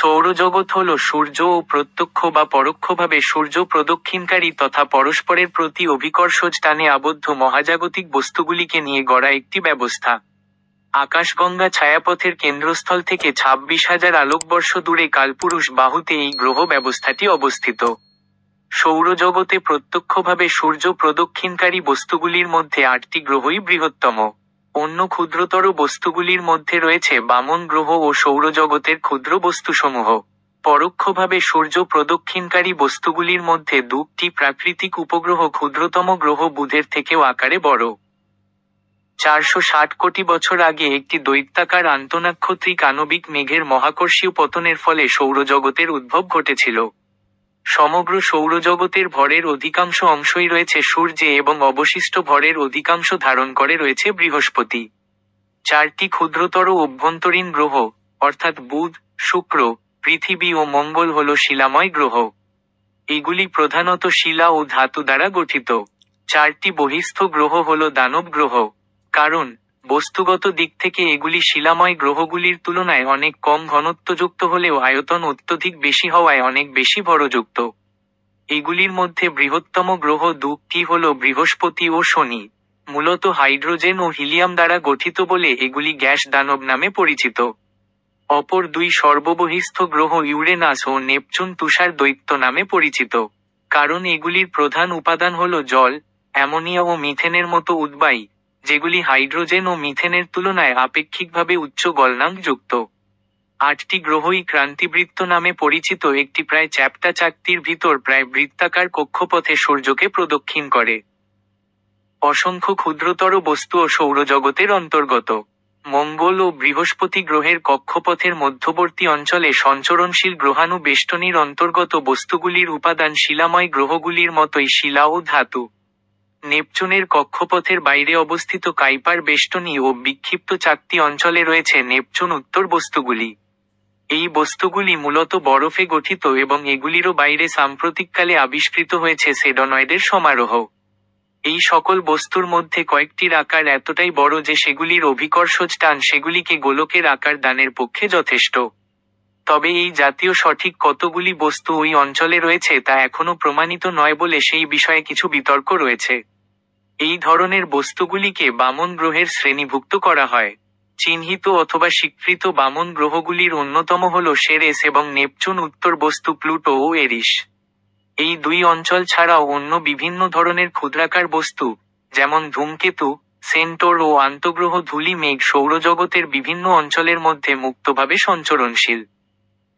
সৌরজগৎ হল সূর্য ও প্রত্যক্ষ বা পরোক্ষভাবে সূর্য প্রদক্ষিণকারী তথা পরস্পরের প্রতি অভিকর্ষজ টানে আবদ্ধ মহাজাগতিক বস্তুগুলিকে নিয়ে গড়া একটি ব্যবস্থা। আকাশগঙ্গা ছায়াপথের কেন্দ্রস্থল থেকে 26,000 আলোকবর্ষ দূরে কালপুরুষ বাহুতে এই গ্রহ ব্যবস্থাটি অবস্থিত। সৌরজগতে প্রত্যক্ষভাবে সূর্য প্রদক্ষিণকারী বস্তুগুলির মধ্যে 8টি গ্রহই বৃহত্তম। অন্য ক্ষুদ্রতর বস্তুগুলির মধ্যে রয়েছে বামন গ্রহ ও সৌরজগতের ক্ষুদ্র বস্তুসমূহ। পরোক্ষভাবে সূর্য প্রদক্ষিণকারী বস্তুগুলির মধ্যে 2টি প্রাকৃতিক উপগ্রহ ক্ষুদ্রতম গ্রহ বুধের থেকেও আকারে বড়। 460 কোটি বছর আগে একটি দৈত্যাকার আন্তঃনাক্ষত্রিক আণবিক মেঘের মহাকর্ষীয় পতনের ফলে সৌরজগতের উদ্ভব ঘটেছিল। সমগ্র সৌরজগতের ভরের অধিকাংশ অংশই রয়েছে সূর্যে এবং অবশিষ্ট ভরের অধিকাংশ ধারণ করে রয়েছে বৃহস্পতি। 4টি ক্ষুদ্রতর অভ্যন্তরীণ গ্রহ, অর্থাৎ বুধ, শুক্র, পৃথিবী ও মঙ্গল হল শিলাময় গ্রহ। এগুলি প্রধানত শিলা ও ধাতু দ্বারা গঠিত। 4টি বহিস্থ গ্রহ হল দানব গ্রহ। কারণ, বস্তুগত দিক থেকে এগুলি শিলাময় গ্রহগুলির তুলনায় অনেক কম ঘনত্বযুক্ত হলেও আয়তন অত্যধিক বেশি হওয়ায় অনেক বেশি ভরযুক্ত। এগুলির মধ্যে বৃহত্তম গ্রহ 2টি হল বৃহস্পতি ও শনি। মূলত হাইড্রোজেন ও হিলিয়াম দ্বারা গঠিত বলে এগুলি গ্যাস দানব নামে পরিচিত। অপর 2 সর্ববহিস্থ গ্রহ ইউরেনাস ও নেপচুন তুষার দৈত্য নামে পরিচিত। কারণ এগুলির প্রধান উপাদান হল জল, অ্যামোনিয়া ও মিথেনের মতো উদ্বায়ী, যেগুলি হাইড্রোজেন ও মিথেনের তুলনায় আপেক্ষিকভাবে উচ্চ গলনাঙ্ক যুক্ত। 8টি গ্রহই ক্রান্তিবৃত্ত নামে পরিচিত একটি প্রায় চ্যাপ্টা চাকতির ভিতর প্রায় বৃত্তাকার কক্ষপথে সূর্যকে প্রদক্ষিণ করে। অসংখ্য ক্ষুদ্রতর বস্তুও সৌরজগতের অন্তর্গত। মঙ্গল ও বৃহস্পতি গ্রহের কক্ষপথের মধ্যবর্তী অঞ্চলে সঞ্চরণশীল গ্রহাণু বেষ্টনীর অন্তর্গত বস্তুগুলির উপাদান শিলাময় গ্রহগুলির মতোই শিলা ও ধাতু। নেপচুনের কক্ষপথের বাইরে অবস্থিত কাইপার বেষ্টনী ও বিক্ষিপ্ত চাকতি অঞ্চলে রয়েছে নেপচুন উত্তর বস্তুগুলি। এই বস্তুগুলি মূলত বরফে গঠিত এবং এগুলিরও বাইরে সাম্প্রতিককালে আবিষ্কৃত হয়েছে সেডনয়েডের সমারোহ। এই সকল বস্তুর মধ্যে কয়েকটির আকার এতটাই বড় যে সেগুলির অভিকর্ষজ টান সেগুলিকে গোলকের আকার দানের পক্ষে যথেষ্ট। তবে এই জাতীয় সঠিক কতগুলি বস্তু ওই অঞ্চলে রয়েছে তা এখনো প্রমাণিত নয় বলে সেই বিষয়ে কিছু বিতর্ক রয়েছে। এই ধরনের বস্তুগুলিকে বামন গ্রহের শ্রেণীভুক্ত করা হয়। চিহ্নিত অথবা স্বীকৃত বামন গ্রহগুলির অন্যতম হল সেরেস এবং নেপচুন উত্তর বস্তু প্লুটো ও এরিস। এই 2 অঞ্চল ছাড়াও অন্য বিভিন্ন ধরনের ক্ষুদ্রাকার বস্তু, যেমন ধূমকেতু, সেন্টোর ও আন্তঃগ্রহ ধূলি মেঘ সৌরজগতের বিভিন্ন অঞ্চলের মধ্যে মুক্তভাবে সঞ্চরণশীল।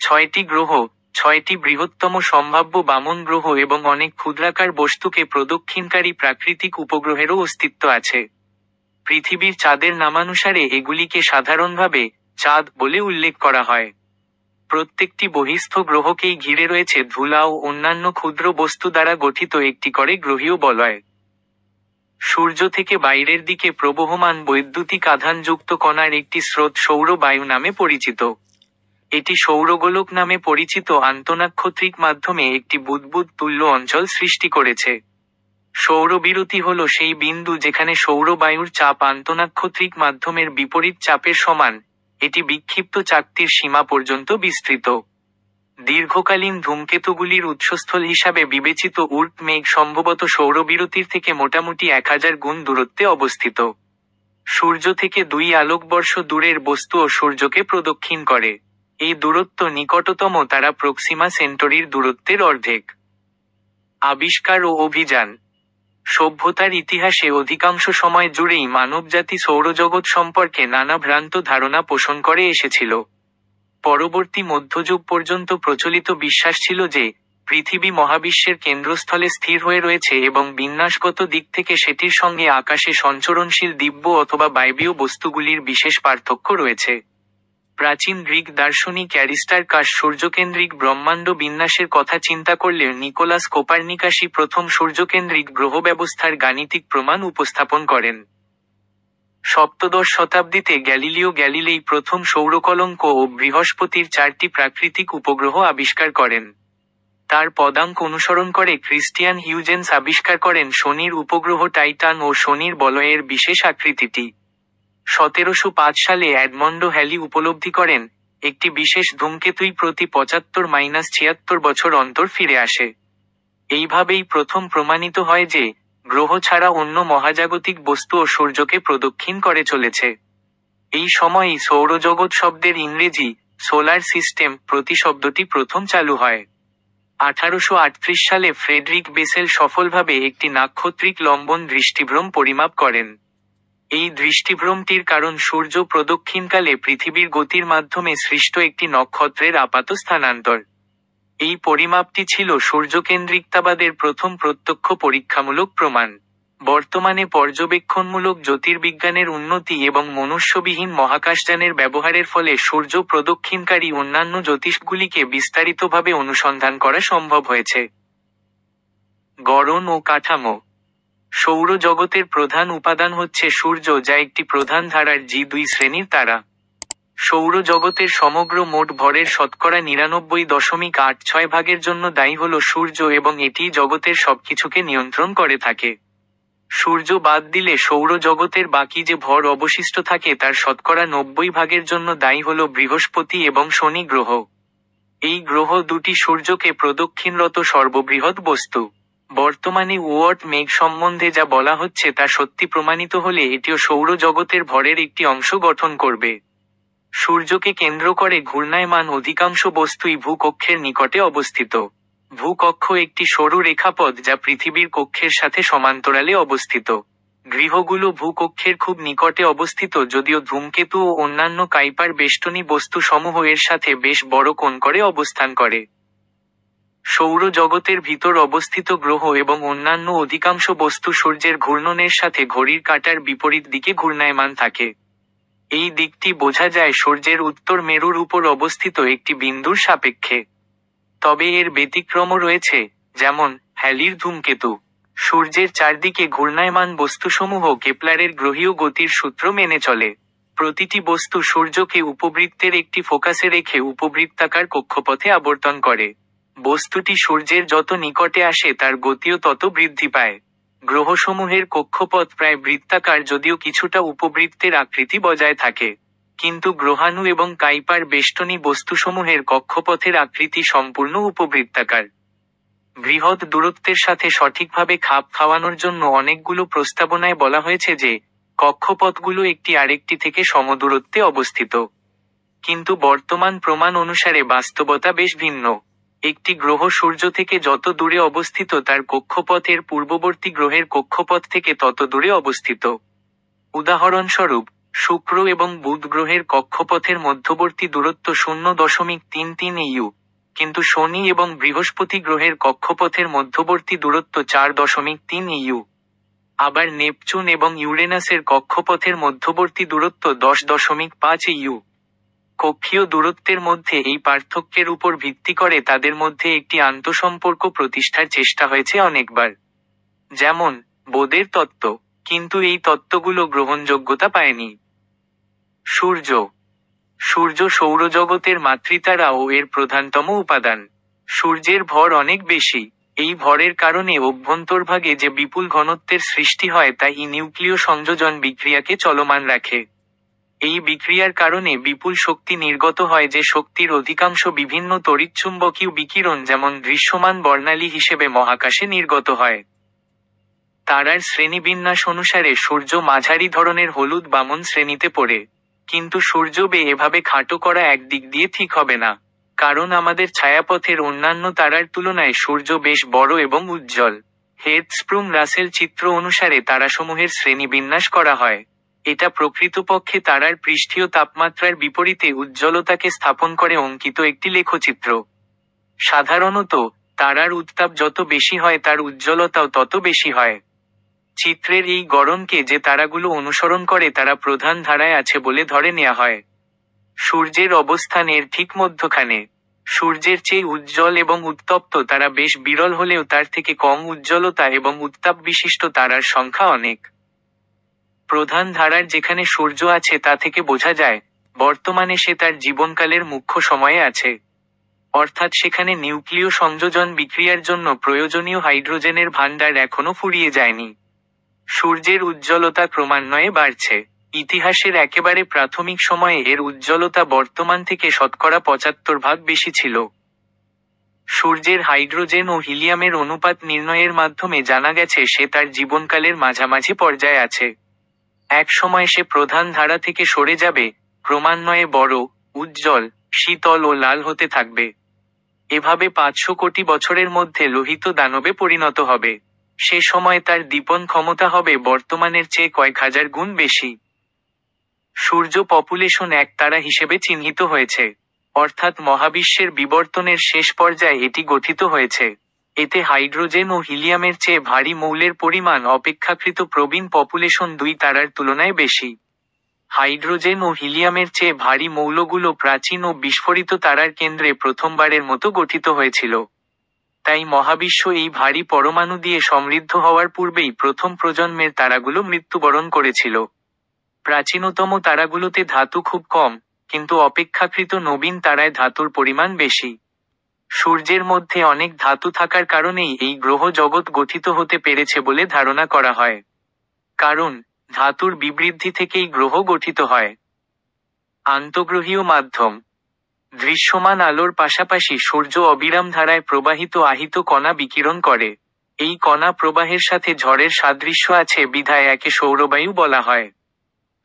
6টি গ্রহ, 6টি বৃহত্তম সম্ভাব্য বামন গ্রহ এবং অনেক ক্ষুদ্রাকার বস্তুকে প্রদক্ষিণকারী প্রাকৃতিক উপগ্রহেরও অস্তিত্ব আছে। পৃথিবীর চাঁদের নামানুসারে এগুলিকে সাধারণভাবে চাঁদ বলে উল্লেখ করা হয়। প্রত্যেকটি বহিস্থ গ্রহকেই ঘিরে রয়েছে ধূলা ও অন্যান্য ক্ষুদ্র বস্তু দ্বারা গঠিত একটি করে গ্রহীয় বলয়। সূর্য থেকে বাইরের দিকে প্রবহমান বৈদ্যুতিক আধানযুক্ত কণার একটি স্রোত সৌর বায়ু নামে পরিচিত। এটি সৌরগোলক নামে পরিচিত আন্তঃনাক্ষত্রিক মাধ্যমে একটি বুদবুদ তুল্য অঞ্চল সৃষ্টি করেছে। সৌরবিরতি হল সেই বিন্দু যেখানে সৌর বায়ুর চাপ আন্তঃনাক্ষত্রিক মাধ্যমের বিপরীত চাপের সমান। এটি বিক্ষিপ্ত চাকতির সীমা পর্যন্ত বিস্তৃত। দীর্ঘকালীন ধূমকেতুগুলির উৎসস্থল হিসাবে বিবেচিত উর্ট মেঘ সম্ভবত সৌরবিরতির থেকে মোটামুটি 1000 গুণ দূরত্বে অবস্থিত। সূর্য থেকে 2 আলোকবর্ষ দূরের বস্তুও সূর্যকে প্রদক্ষিণ করে। এই দূরত্ব নিকটতম তারা প্রক্সিমা সেন্টরির দূরত্বের অর্ধেক। আবিষ্কার ও অভিযান। সভ্যতার ইতিহাসে অধিকাংশ সময় জুড়েই মানবজাতি সৌরজগৎ সম্পর্কে নানা ভ্রান্ত ধারণা পোষণ করে এসেছিল। পরবর্তী মধ্যযুগ পর্যন্ত প্রচলিত বিশ্বাস ছিল যে, পৃথিবী মহাবিশ্বের কেন্দ্রস্থলে স্থির হয়ে রয়েছে এবং বিন্যাসগত দিক থেকে সেটির সঙ্গে আকাশে সঞ্চরণশীল দিব্য অথবা বায়বীয় বস্তুগুলির বিশেষ পার্থক্য রয়েছে। প্রাচীন গ্রিক দার্শনিক অ্যারিস্টারকাস সূর্যকেন্দ্রিক ব্রহ্মাণ্ড বিন্যাসের কথা চিন্তা করলে নিকোলাস কোপার্নিকাসই প্রথম সূর্যকেন্দ্রিক গ্রহ ব্যবস্থার গাণিতিক প্রমাণ উপস্থাপন করেন। সপ্তদশ শতাব্দীতে গ্যালিলিও গ্যালিলেই প্রথম সৌরকলঙ্ক ও বৃহস্পতির 4টি প্রাকৃতিক উপগ্রহ আবিষ্কার করেন। তার পদাঙ্ক অনুসরণ করে ক্রিস্টিয়ান হিউজেন্স আবিষ্কার করেন শনির উপগ্রহ টাইটান ও শনির বলয়ের বিশেষ আকৃতিটি। 1705 সালে এডমন্ডো হ্যালি উপলব্ধি করেন, একটি বিশেষ ধূমকেতুই প্রতি 75-76 বছর অন্তর ফিরে আসে। এইভাবেই প্রথম প্রমাণিত হয় যে, গ্রহ ছাড়া অন্য মহাজাগতিক বস্তুও সূর্যকে প্রদক্ষিণ করে চলেছে। এই সময়েই সৌরজগৎ শব্দের ইংরেজি সোলার সিস্টেম প্রতিশব্দটি প্রথম চালু হয়। 1838 সালে ফ্রেডরিক বেসেল সফলভাবে একটি নাক্ষত্রিক লম্বন দৃষ্টিভ্রম পরিমাপ করেন। এই দৃষ্টিভ্রমটির কারণ সূর্য প্রদক্ষিণকালে পৃথিবীর গতির মাধ্যমে সৃষ্ট একটি নক্ষত্রের আপাত স্থানান্তর। এই পরিমাপটি ছিল সূর্যকেন্দ্রিকতাবাদের প্রথম প্রত্যক্ষ পরীক্ষামূলক প্রমাণ। বর্তমানে পর্যবেক্ষণমূলক জ্যোতির্বিজ্ঞানের উন্নতি এবং মনুষ্যবিহীন মহাকাশযানের ব্যবহারের ফলে সূর্য প্রদক্ষিণকারী অন্যান্য জ্যোতিষ্কগুলিকে বিস্তারিতভাবে অনুসন্ধান করা সম্ভব হয়েছে। গড়ন ও কাঠামো। সৌরজগতের প্রধান উপাদান হচ্ছে সূর্য, যা একটি প্রধান ধারার G2 শ্রেণীর তারা। সৌরজগতের সমগ্র মোট ভরের শতকরা 99.86 ভাগের জন্য দায়ী হল সূর্য এবং এটিই জগতের সবকিছুকে নিয়ন্ত্রণ করে থাকে। সূর্য বাদ দিলে সৌরজগতের বাকি যে ভর অবশিষ্ট থাকে তার শতকরা 90 ভাগের জন্য দায়ী হল বৃহস্পতি এবং শনি গ্রহ। এই গ্রহ দুটি সূর্যকে প্রদক্ষিণরত সর্ববৃহৎ বস্তু। বর্তমানে ওয়াট মেঘ সম্বন্ধে যা বলা হচ্ছে তা সত্যি প্রমাণিত হলে এটিও সৌরজগতের ভরের একটি অংশ গঠন করবে। সূর্যকে কেন্দ্র করে ঘূর্ণায়মান অধিকাংশ বস্তুই ভূকক্ষের নিকটে অবস্থিত। ভূকক্ষ একটি সরু রেখাপথ যা পৃথিবীর কক্ষের সাথে সমান্তরালে অবস্থিত। গ্রহগুলো ভূকক্ষের খুব নিকটে অবস্থিত, যদিও ধূমকেতু ও অন্যান্য কাইপার বেষ্টনী বস্তু সমূহ এর সাথে বেশ বড় কোণ করে অবস্থান করে। সৌরজগতের ভিতর অবস্থিত গ্রহ এবং অন্যান্য অধিকাংশ বস্তু সূর্যের ঘূর্ণনের সাথে ঘড়ির কাঁটার বিপরীত দিকে ঘূর্ণায়মান থাকে। এই দিকটি বোঝা যায় সূর্যের উত্তর মেরুর উপর অবস্থিত একটি বিন্দুর সাপেক্ষে। তবে এর ব্যতিক্রমও রয়েছে, যেমন হ্যালির ধূমকেতু। সূর্যের চারদিকে ঘূর্ণায়মান বস্তুসমূহ কেপলারের গ্রহীয় গতির সূত্র মেনে চলে। প্রতিটি বস্তু সূর্যকে উপবৃত্তের একটি ফোকাসে রেখে উপবৃত্তাকার কক্ষপথে আবর্তন করে। বস্তুটি সূর্যের যত নিকটে আসে তার গতিও তত বৃদ্ধি পায়। গ্রহসমূহের কক্ষপথ প্রায় বৃত্তাকার, যদিও কিছুটা উপবৃত্তের আকৃতি বজায় থাকে। কিন্তু গ্রহাণু এবং কাইপার বেষ্টনী বস্তুসমূহের কক্ষপথের আকৃতি সম্পূর্ণ উপবৃত্তাকার। বৃহৎ দূরত্বের সাথে সঠিকভাবে খাপ খাওয়ানোর জন্য অনেকগুলো প্রস্তাবনায় বলা হয়েছে যে, কক্ষপথগুলো একটি আরেকটি থেকে সমদূরত্বে অবস্থিত। কিন্তু বর্তমান প্রমাণ অনুসারে বাস্তবতা বেশ ভিন্ন। একটি গ্রহ সূর্য থেকে যত দূরে অবস্থিত তার কক্ষপথ এর পূর্ববর্তী গ্রহের কক্ষপথ থেকে তত দূরে অবস্থিত। উদাহরণস্বরূপ, শুক্র এবং বুধ গ্রহের কক্ষপথের মধ্যবর্তী দূরত্ব 0.33 ইউ, কিন্তু শনি এবং বৃহস্পতি গ্রহের কক্ষপথের মধ্যবর্তী দূরত্ব 4.3 ইউ। আবার নেপচুন এবং ইউরেনাসের কক্ষপথের মধ্যবর্তী দূরত্ব 10.5 ইউ। কক্ষীয় দূরত্বের মধ্যে এই পার্থক্যের উপর ভিত্তি করে তাদের মধ্যে একটি আন্তঃসম্পর্ক প্রতিষ্ঠার চেষ্টা হয়েছে অনেকবার, যেমন বোদের তত্ত্ব, কিন্তু এই তত্ত্বগুলো গ্রহণযোগ্যতা পায়নি। সূর্য। সূর্য সৌরজগতের মাতৃতারা ও এর প্রধানতম উপাদান। সূর্যের ভর অনেক বেশি। এই ভরের কারণে অভ্যন্তরভাগে যে বিপুল ঘনত্বের সৃষ্টি হয় তা এই নিউক্লিয় সংযোজন বিক্রিয়াকে চলমান রাখে। এই বিক্রিয়ার কারণে বিপুল শক্তি নির্গত হয়, যে শক্তির অধিকাংশ বিভিন্ন তড়িৎচুম্বকীয় বিকিরণ যেমন দৃশ্যমান বর্ণালী হিসেবে মহাকাশে নির্গত হয়। তারার শ্রেণীবিন্যাস অনুসারে সূর্য মাঝারি ধরনের হলুদ বামন শ্রেণীতে পড়ে। কিন্তু সূর্য এভাবে খাটো করা একদিক দিয়ে ঠিক হবে না, কারণ আমাদের ছায়াপথের অন্যান্য তারার তুলনায় সূর্য বেশ বড় এবং উজ্জ্বল। হের্টজ-স্প্রুং-রাসেল চিত্র অনুসারে তারাসমূহের শ্রেণীবিন্যাস করা হয়। এটা প্রকৃতপক্ষে তারার পৃষ্ঠীয় তাপমাত্রার বিপরীতে উজ্জ্বলতাকে স্থাপন করে অঙ্কিত একটি লেখচিত্র। সাধারণত, তারার উত্তাপ যত বেশি হয় তার উজ্জ্বলতাও তত বেশি হয়। চিত্রের এই গড়নকে যে তারাগুলো অনুসরণ করে তারা প্রধান ধারায় আছে বলে ধরে নেওয়া হয়। সূর্যের অবস্থান এর ঠিক মধ্যখানে। সূর্যের চেয়ে উজ্জ্বল এবং উত্তপ্ত তারা বেশ বিরল হলেও তার থেকে কম উজ্জ্বলতা এবং উত্তাপ বিশিষ্ট তারার সংখ্যা অনেক। প্রধান ধারার যেখানে সূর্য আছে তা থেকে বোঝা যায়, বর্তমানে সে তার জীবনকালের মুখ্য সময়ে আছে। অর্থাৎ সেখানে নিউক্লিয় সংযোজন বিক্রিয়ার জন্য প্রয়োজনীয় হাইড্রোজেনের ভাণ্ডার এখনো ফুরিয়ে যায়নি। সূর্যের উজ্জ্বলতা ক্রমান্বয়ে বাড়ছে। ইতিহাসের একেবারে প্রাথমিক সময়ে এর উজ্জ্বলতা বর্তমান থেকে শতকরা 75 ভাগ বেশি ছিল। সূর্যের হাইড্রোজেন ও হিলিয়ামের অনুপাত নির্ণয়ের মাধ্যমে জানা গেছে সে তার জীবনকালের মাঝামাঝি পর্যায়ে আছে। এক সময় সে প্রধান ধারা থেকে সরে যাবে, ক্রমান্বয়ে বড়, উজ্জ্বল, শীতল ও লাল হতে থাকবে। এভাবে 500 কোটি বছরের মধ্যে লোহিত দানবে পরিণত হবে। সে সময় তার দীপন ক্ষমতা হবে বর্তমানের চেয়ে কয়েক হাজার গুণ বেশি। সূর্য পপুলেশন এক তারা হিসেবে চিহ্নিত হয়েছে, অর্থাৎ মহাবিশ্বের বিবর্তনের শেষ পর্যায়ে এটি গঠিত হয়েছে। এতে হাইড্রোজেন ও হিলিয়ামের চেয়ে ভারী মৌলের পরিমাণ অপেক্ষাকৃত প্রবীণ পপুলেশন 2 তারার তুলনায় বেশি। হাইড্রোজেন ও হিলিয়ামের চেয়ে ভারী মৌলগুলো প্রাচীন ও বিস্ফোরিত তারার কেন্দ্রে প্রথমবারের মতো গঠিত হয়েছিল। তাই মহাবিশ্ব এই ভারী পরমাণু দিয়ে সমৃদ্ধ হওয়ার পূর্বেই প্রথম প্রজন্মের তারাগুলো মৃত্যুবরণ করেছিল। প্রাচীনতম তারাগুলোতে ধাতু খুব কম, কিন্তু অপেক্ষাকৃত নবীন তারায় ধাতুর পরিমাণ বেশি। সূর্যের মধ্যে অনেক ধাতু থাকার কারণেই এই গ্রহ জগৎ গঠিত হতে পেরেছে বলে ধারণা করা হয়। কারণ, ধাতুর বিবৃদ্ধি থেকেই গ্রহ গঠিত হয়। আন্তঃগ্রহীয় মাধ্যম। দৃশ্যমান আলোর পাশাপাশি সূর্য অবিরাম ধারায় প্রবাহিত আহিত কণা বিকিরণ করে। এই কণা প্রবাহের সাথে ঝড়ের সাদৃশ্য আছে বিধায় একে সৌরবায়ু বলা হয়।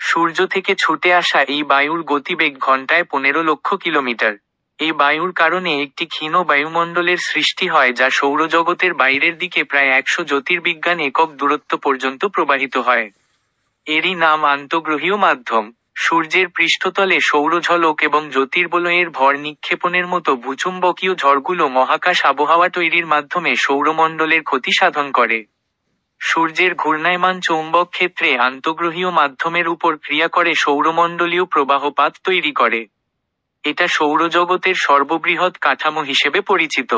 সূর্য থেকে ছুটে আসা এই বায়ুর গতিবেগ ঘন্টায় 15 লক্ষ কিলোমিটার। এই বায়ুর কারণে একটি ক্ষীণ বায়ুমণ্ডলের সৃষ্টি হয় যা সৌরজগতের বাইরের দিকে প্রায় 100 জ্যোতির্বিজ্ঞান একক দূরত্ব পর্যন্ত প্রবাহিত হয়। এরই নাম আন্তঃগ্রহীয় মাধ্যম। সূর্যের পৃষ্ঠতলে সৌরঝলক এবং জ্যোতির্বলয়ের ভর নিক্ষেপণের মতো ভূচুম্বকীয় ঝড়গুলো মহাকাশ আবহাওয়া তৈরির মাধ্যমে সৌরমণ্ডলের ক্ষতি সাধন করে। সূর্যের ঘূর্ণায়মান চৌম্বক ক্ষেত্রে আন্তঃগ্রহীয় মাধ্যমের উপর ক্রিয়া করে সৌরমণ্ডলীয় প্রবাহপাত তৈরি করে। এটা সৌরজগতের সর্ববৃহৎ কাঠামো হিসেবে পরিচিত।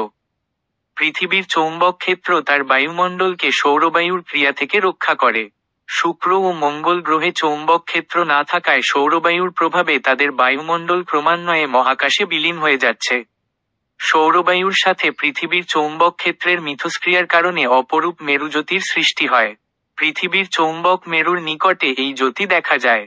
পৃথিবীর চৌম্বক ক্ষেত্র তার বায়ুমণ্ডলকে সৌরবায়ুর ক্রিয়া থেকে রক্ষা করে। শুক্র ও মঙ্গল গ্রহে চৌম্বক ক্ষেত্র না থাকায় সৌরবায়ুর প্রভাবে তাদের বায়ুমণ্ডল ক্রমান্বয়ে মহাকাশে বিলীন হয়ে যাচ্ছে। সৌরবায়ুর সাথে পৃথিবীর চৌম্বক ক্ষেত্রের মিথস্ক্রিয়ার কারণে অপরূপ মেরুজ্যোতির সৃষ্টি হয়। পৃথিবীর চৌম্বক মেরুর নিকটে এই জ্যোতি দেখা যায়।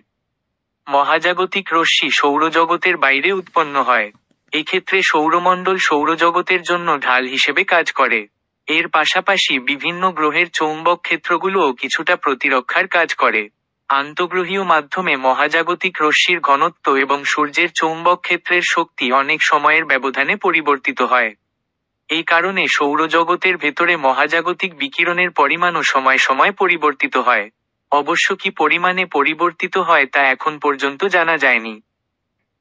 মহাজাগতিক রশ্মি সৌরজগতের বাইরে উৎপন্ন হয়। এক্ষেত্রে সৌরমণ্ডল সৌরজগতের জন্য ঢাল হিসেবে কাজ করে। এর পাশাপাশি বিভিন্ন গ্রহের চৌম্বক ক্ষেত্রগুলোও কিছুটা প্রতিরক্ষার কাজ করে। আন্তঃগ্রহীয় মাধ্যমে মহাজাগতিক রশ্মির ঘনত্ব এবং সূর্যের চৌম্বক ক্ষেত্রের শক্তি অনেক সময়ের ব্যবধানে পরিবর্তিত হয়। এই কারণে সৌরজগতের ভেতরে মহাজাগতিক বিকিরণের পরিমাণও সময় সময় পরিবর্তিত হয়। অবশ্য কি পরিমাণে পরিবর্তিত হয় তা এখন পর্যন্ত জানা যায়নি।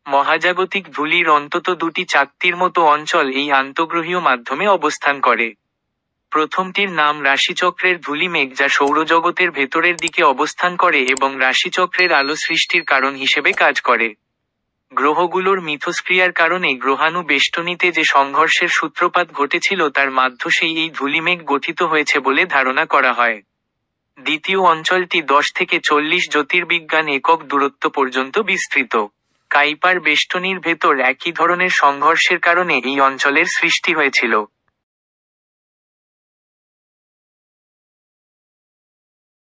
মহাজাগতিক ধূলির অন্তত 2টি চাকতির মতো অঞ্চল এই আন্তঃগ্রহীয় মাধ্যমে অবস্থান করে। প্রথমটির নাম রাশিচক্রের ধূলিমেঘ যা সৌরজগতের ভেতরের দিকে অবস্থান করে এবং রাশিচক্রের আলো সৃষ্টির কারণ হিসেবে কাজ করে। গ্রহগুলোর মিথস্ক্রিয়ার কারণে গ্রহাণু বেষ্টনীতে যে সংঘর্ষের সূত্রপাত ঘটেছিল তার মাধ্যমেই এই ধূলিমেঘ গঠিত হয়েছে বলে ধারণা করা হয়। দ্বিতীয় অঞ্চলটি 10 থেকে 40 জ্যোতির্বিজ্ঞান একক দূরত্ব পর্যন্ত বিস্তৃত। কাইপার বেষ্টনীর ভেতর একই ধরনের সংঘর্ষের কারণে এই অঞ্চলের সৃষ্টি হয়েছিল।